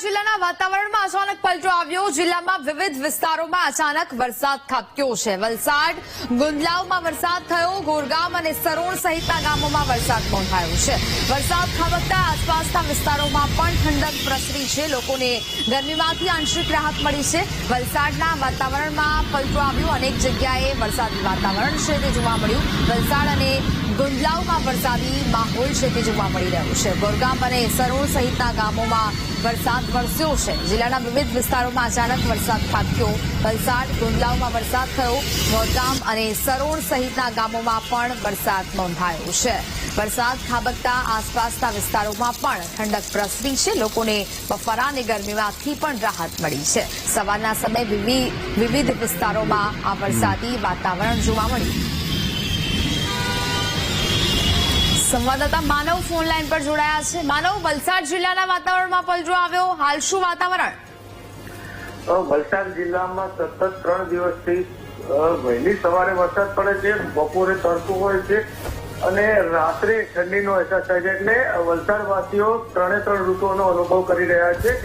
જિલ્લાના વાતાવરણમાં અચાનક પલટો આવ્યો। જિલ્લામાં વિવિધ વિસ્તારોમાં અચાનક વરસાદ ખાબક્યો છે। વલસાડ ગુંદલાવમાં વરસાદ થયો। ગોરગામ અને સરોણ સહિતના ગામોમાં વરસાદ નોંધાયો છે। વરસાદ ખાબકતા આસપાસના વિસ્તારોમાં પણ ઠંડક પ્રસરી છે। લોકોને ગરમીમાંથી આંશિક રાહત મળી છે। વલસાડના વાતાવરણમાં પલટો આવ્યો। અનેક જગ્યાએ વરસાદી વાતાવરણ છે તે જોવા મળ્યું। વલસાડ અને ગુંદલાવમાં વરસાદી માહોલ છે તે જોવા મળી રહ્યો છે। ગોરગામ અને સરોણ સહિતના ગામોમાં વરસાદ વરસ્યો છે। જિલ્લાના વિવિધ વિસ્તારોમાં અચાનક વરસાદ ખાબક્યો। વલસાડ ગુંદલાવમાં વરસાદ થયો। ગોરગામ અને સરોણ સહિતના ગામોમાં પણ વરસાદ નોંધાયો છે। વરસાદ ખાબકતા આસપાસના વિસ્તારોમાં પણ ઠંડક પ્રસરી છે। લોકોને બફારા અને ગરમીમાંથી પણ રાહત મળી છે। સવારના સમયે વિવિધ વિસ્તારોમાં આ વરસાદી વાતાવરણ જોવા મળ્યું। સંવાદદાતા માનવ ફોન લાઈન પર જોડાયા છે। માનવ, વલસાડ જિલ્લાના વાતાવરણમાં પલટો આવ્યો, હાલ શું વાતાવરણ? વલસાડ જિલ્લામાં સતત 3 દિવસથી વહેલી સવારે વરસાદ પડે છે, બપોરે તડકો હોય છે અને રાત્રે ઠંડીનો અહેસાસ થાય છે। એટલે વલસાડવાસીઓ 3 ઋતુઓનો અનુભવ કરી રહ્યા છે।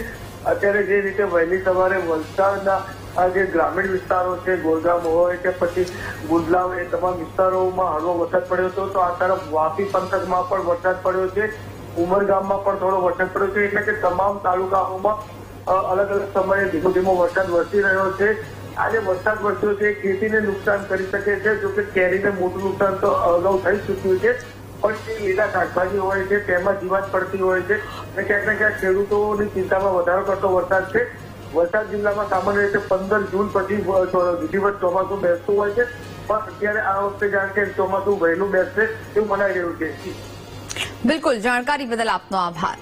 અત્યારે જે રીતે વહેલી સવારે વલસાડના આ જે ગ્રામીણ વિસ્તારો છે, ગોરગામ હોય કે પછી ગુંદલાવ, એ તમામ વિસ્તારોમાં હળવો વરસાદ પડ્યો હતો। તો આ તરફ વાપી પંથકમાં પણ વરસાદ પડ્યો છે, ઉમરગામમાં પણ થોડો વરસાદ પડ્યો છે। એટલે કે તમામ તાલુકાઓમાં અલગ અલગ સમયે ધીમો ધીમો વરસાદ વરસી રહ્યો છે। આજે વરસાદ વરસ્યો છે ખેતીને નુકસાન કરી શકે છે। જોકે કેરીને મોટું નુકસાન તો અગાઉ થઈ ચૂક્યું છે, પણ જે લીલા શાકભાજી હોય છે તેમાં જીવાત પડતી હોય છે અને ક્યાંક ને ક્યાંક ખેડૂતોની ચિંતામાં વધારો કરતો વરસાદ છે। વલસાડ જિલ્લામાં સામાન્ય રીતે 15 જૂન પછી વિધિવત ચોમાસું બેસતું હોય છે, પણ અત્યારે આ વખતે જાણ કે ચોમાસું વહેલું બેસશે એવું મનાઈ રહ્યું છે। બિલકુલ, જાણકારી બદલ આપનો આભાર।